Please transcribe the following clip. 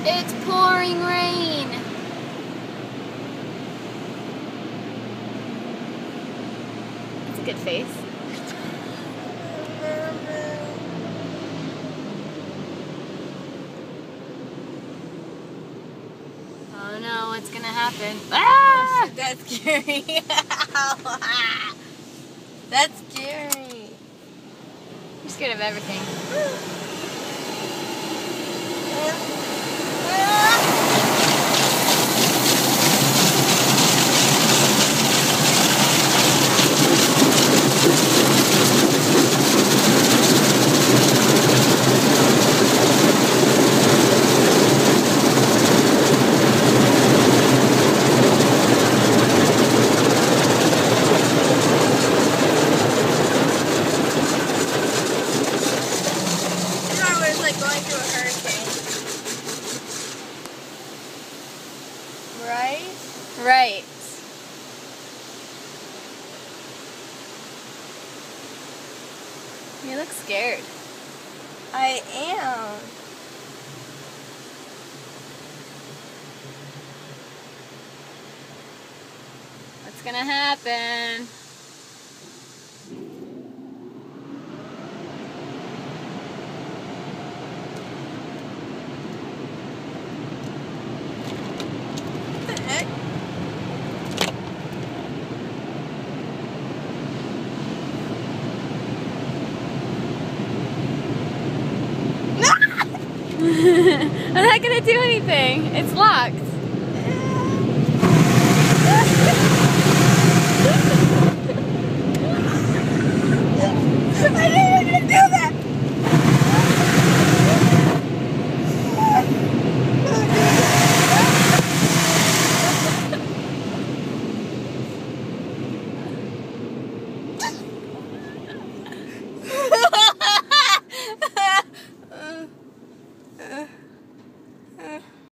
It's pouring rain. That's a good face. Oh no, what's gonna happen? Ah! Oh, that's scary. That's scary. I'm scared of everything. Going through a hurricane. Right? Right. You look scared. I am. What's gonna happen? What the heck? I'm not gonna do anything. It's locked. I didn't